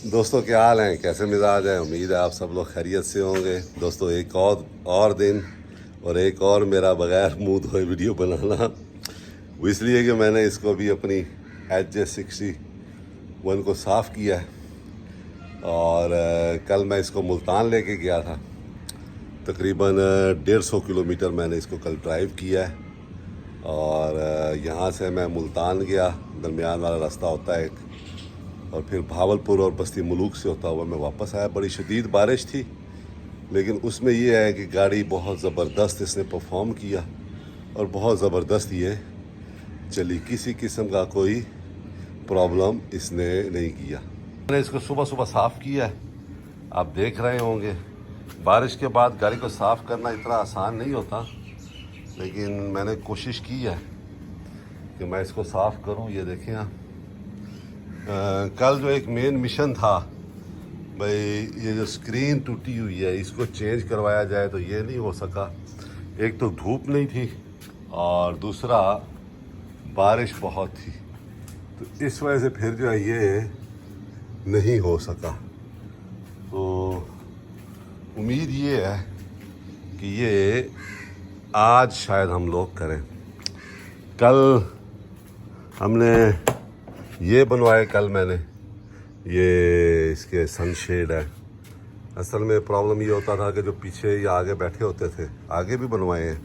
दोस्तों क्या हाल हैं, कैसे मिजाज है। उम्मीद है आप सब लोग खैरियत से होंगे। दोस्तों एक और दिन और एक और मेरा बगैर मुंह धोए वीडियो बनाना, वो इसलिए कि मैंने इसको भी अपनी HJ61 को साफ़ किया है। और कल मैं इसको मुल्तान लेके गया था। तकरीबन 150 किलोमीटर मैंने इसको कल ड्राइव किया है। और यहाँ से मैं मुल्तान गया, दरमियान वाला रास्ता होता है एक, और फिर भावलपुर और बस्ती मुलूक से होता हुआ मैं वापस आया। बड़ी शदीद बारिश थी, लेकिन उसमें ये है कि गाड़ी बहुत ज़बरदस्त इसने परफॉर्म किया और बहुत ज़बरदस्त ये चली। किसी किस्म का कोई प्रॉब्लम इसने नहीं किया। मैंने इसको सुबह सुबह साफ़ किया है, आप देख रहे होंगे। बारिश के बाद गाड़ी को साफ़ करना इतना आसान नहीं होता, लेकिन मैंने कोशिश की है कि मैं इसको साफ़ करूं। ये देखें आप, कल जो एक मेन मिशन था भाई, ये जो स्क्रीन टूटी हुई है इसको चेंज करवाया जाए, तो ये नहीं हो सका। एक तो धूप नहीं थी और दूसरा बारिश बहुत थी, तो इस वजह से फिर जो है ये नहीं हो सका। तो उम्मीद ये है कि ये आज शायद हम लोग करें। कल हमने ये बनवाए, कल मैंने ये इसके सनशेड है। असल में प्रॉब्लम ये होता था कि जो पीछे या आगे बैठे होते थे, आगे भी बनवाए हैं।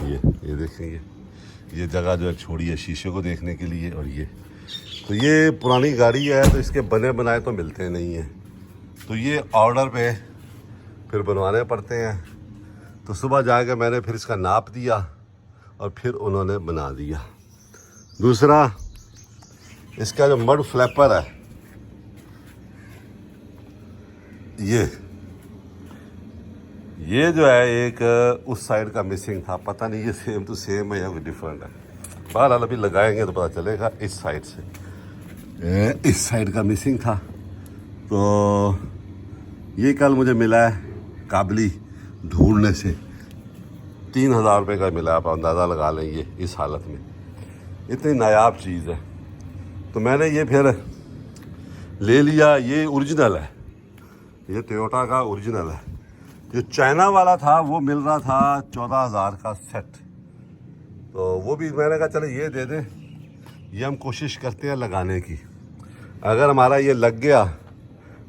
ये देखेंगे, ये जगह जो है छोड़ी है शीशे को देखने के लिए। और तो ये पुरानी गाड़ी है, तो इसके बने बनाए तो मिलते नहीं हैं, तो ये ऑर्डर पे फिर बनवाने पड़ते हैं। तो सुबह जाके मैंने फिर इसका नाप दिया और फिर उन्होंने बना दिया। दूसरा, इसका जो मड फ्लैपर है, ये जो है एक उस साइड का मिसिंग था। पता नहीं ये सेम टू सेम है या कोई डिफरेंट है। बहरहाल अभी लगाएंगे तो पता चलेगा। इस साइड से इस साइड का मिसिंग था, तो ये कल मुझे मिला है काबली ढूंढने से। 3000 रुपये का मिला। आप अंदाज़ा लगा लें ये इस हालत में इतनी नायाब चीज़ है। तो मैंने ये फिर ले लिया। ये ओरिजिनल है, ये टोयोटा का ओरिजिनल है। जो चाइना वाला था वो मिल रहा था 14,000 का सेट, तो वो भी मैंने कहा चलो ये दे दें। ये हम कोशिश करते हैं लगाने की। अगर हमारा ये लग गया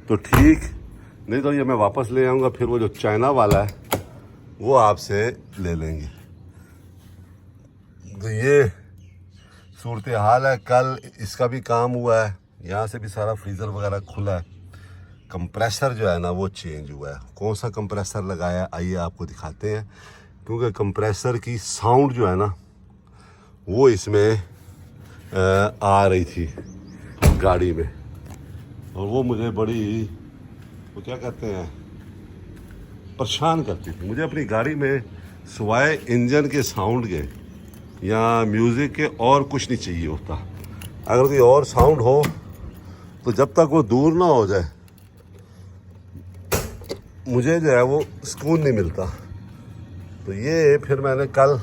तो ठीक, नहीं तो ये मैं वापस ले आऊँगा। फिर वो जो चाइना वाला है वो आपसे ले लेंगे। तो ये सूरत हाल है। कल इसका भी काम हुआ है, यहाँ से भी सारा फ्रीज़र वगैरह खुला है। कंप्रेसर जो है ना वो चेंज हुआ है। कौन सा कंप्रेसर लगाया, आइए आपको दिखाते हैं। क्योंकि कंप्रेसर की साउंड जो है ना वो इसमें आ रही थी गाड़ी में, और वो मुझे बड़ी, वो क्या कहते हैं, परेशान करती थी। मुझे अपनी गाड़ी में सिवाय इंजन के साउंड के या म्यूज़िक के और कुछ नहीं चाहिए होता। अगर कोई और साउंड हो तो जब तक वो दूर ना हो जाए मुझे जो है वो सुकून नहीं मिलता। तो ये फिर मैंने कल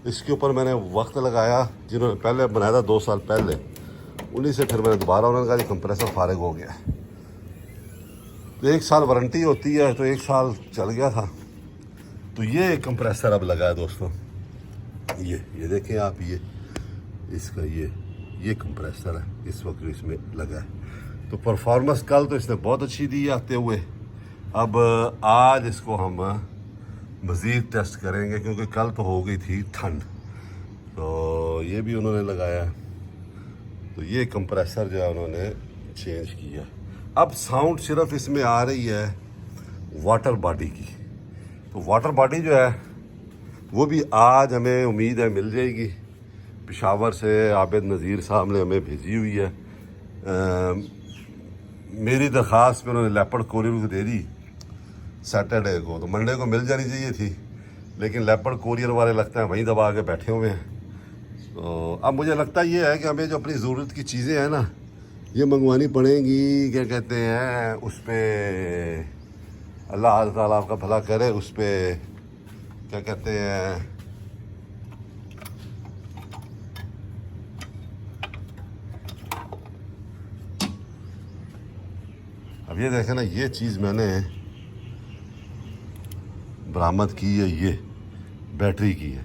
इसके ऊपर मैंने वक्त लगाया। जिन्होंने पहले बनाया था 2 साल पहले, उन्हीं से फिर मैंने दोबारा, उन्होंने कहा कि कंप्रेसर फारिग हो गया। तो 1 साल वारंटी होती है, तो 1 साल चल गया था। तो ये कंप्रेसर अब लगा है दोस्तों। ये देखें आप, ये इसका ये कंप्रेसर है इस वक्त इसमें लगा है। तो परफॉर्मेंस कल तो इसने बहुत अच्छी दी आते हुए। अब आज इसको हम मज़ीद टेस्ट करेंगे, क्योंकि कल तो हो गई थी ठंड। तो ये भी उन्होंने लगाया है। तो ये कंप्रेसर जो है उन्होंने चेंज किया। अब साउंड सिर्फ इसमें आ रही है वाटर बॉडी की। तो वाटर बॉडी जो है वो भी आज हमें उम्मीद है मिल जाएगी। पेशावर से आबिद नज़ीर साहब ने हमें भेजी हुई है। मेरी दरख्वास्त में उन्होंने लेपर्ड कोरियर को दे दी सैटरडे को, तो मंडे को मिल जानी चाहिए थी, लेकिन लेपर्ड कोरियर वाले लगता है वहीं दबा के बैठे हुए हैं। तो अब मुझे लगता ये है कि हमें जो अपनी ज़रूरत की चीज़ें हैं ना ये मंगवानी पड़ेंगी। क्या कहते हैं उस पर, अल्लाह ताला आपका भला करे, उस पर क्या कहते हैं अब ये देखें ना, ये चीज़ मैंने बरामद की है, ये बैटरी की है,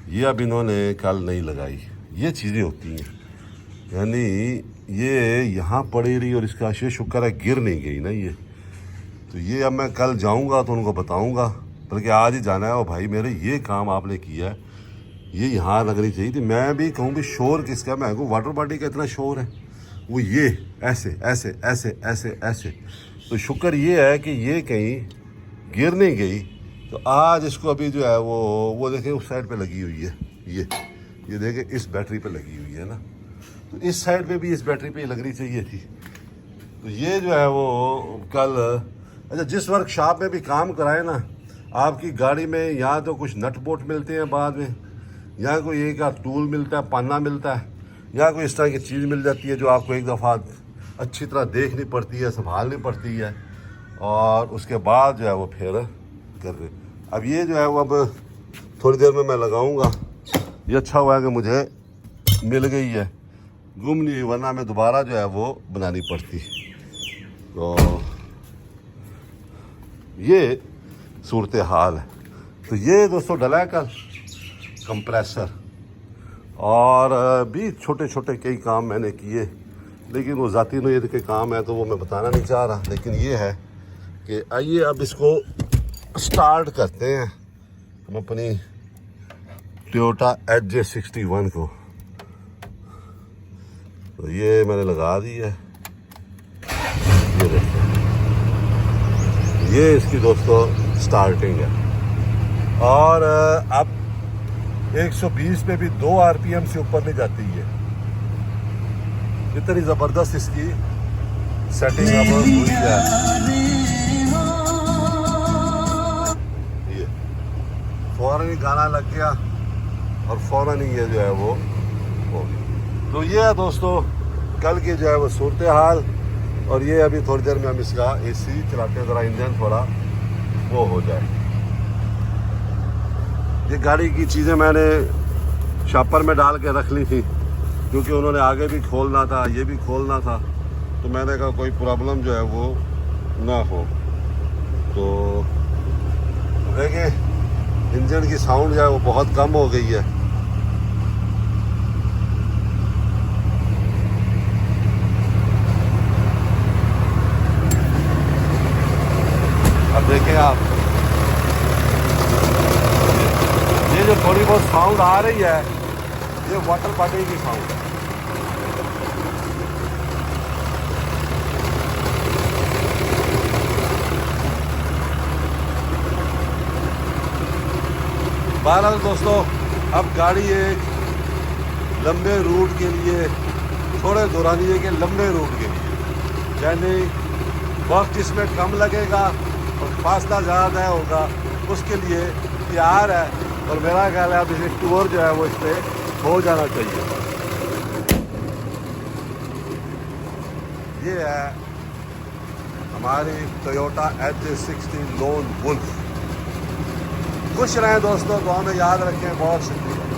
ये अब इन्होंने कल नहीं लगाई। ये चीज़ें होती हैं, यानी ये यहाँ पड़ी रही और इसका ये शुक्र है गिर नहीं गई ना ये। तो ये अब मैं कल जाऊँगा तो उनको बताऊँगा, बल्कि आज ही जाना है। और भाई मेरे ये काम आपने किया है, ये यहाँ लगनी चाहिए थी। मैं भी कहूँ भी शोर किसका, मैं कहूँ वाटर बॉडी का इतना शोर है, वो ये ऐसे ऐसे ऐसे ऐसे ऐसे। तो शुक्र ये है कि ये कहीं गिर नहीं गई। तो आज इसको अभी जो है वो देखें उस साइड पे लगी हुई है, ये देखें इस बैटरी पे लगी हुई है ना। तो इस साइड पे भी इस बैटरी पे लगनी चाहिए थी। तो ये जो है वो कल, अच्छा जिस वर्कशॉप में भी काम कराए ना, आपकी गाड़ी में या तो कुछ नट बोल्ट मिलते हैं बाद में, या कोई एक टूल मिलता है, पन्ना मिलता है, या कोई इस तरह की चीज़ मिल जाती है जो आपको एक दफ़ा अच्छी तरह देखनी पड़ती है, संभालनी पड़ती है, और उसके बाद जो है वो फिर कर रहे। अब ये जो है वो अब थोड़ी देर में मैं लगाऊंगा। ये अच्छा हुआ है कि मुझे मिल गई है, गुम नहीं हुई, वरना मैं दोबारा जो है वो बनानी पड़ती। तो ये सूरत हाल है। तो ये दोस्तों डला है कल कंप्रेसर, और भी छोटे छोटे कई काम मैंने किए, लेकिन वो ज़ाती नोयत के काम है तो वो मैं बताना नहीं चाह रहा। लेकिन ये है कि आइए अब इसको स्टार्ट करते हैं हम अपनी टोयोटा HJ61 को। तो ये मैंने लगा दी है, ये देखिए, ये इसकी दोस्तों स्टार्टिंग है। और अब 120 पे भी 2 RPM से ऊपर नहीं जाती है। इतनी ज़बरदस्त इसकी सेटिंग अब हुई है। ये फौरन ही गाना लग गया और फौरन ही ये जो है वो हो गया। तो ये है दोस्तों कल की जो है वो सूरत हाल। और ये अभी थोड़ी देर में हम इसका AC चलाते हैं, ज़रा इंजन थोड़ा वो हो जाए। ये गाड़ी की चीज़ें मैंने शॉपर में डाल के रख ली थी, क्योंकि उन्होंने आगे भी खोलना था, ये भी खोलना था। तो मैंने कहा कोई प्रॉब्लम जो है वो ना हो। तो देखिए इंजन की साउंड जो है वो बहुत कम हो गई है। अब देखें आप, ये जो थोड़ी बहुत साउंड आ रही है, ये वाटर बॉडी की साउंड है। बहरहाल दोस्तों, अब गाड़ी एक लंबे रूट के लिए, थोड़े दौरानिए के लंबे रूट के लिए, यानी वक्त इसमें कम लगेगा और फासला ज़्यादा होगा, उसके लिए तैयार है। और मेरा ख्याल है अब इसे टूर जो है वो इस पर हो जाना चाहिए। ये है हमारी टोयोटा HJ60 लोन वुल्फ। खुश रहें दोस्तों, दुआ में याद रखें। बहुत शुक्रिया।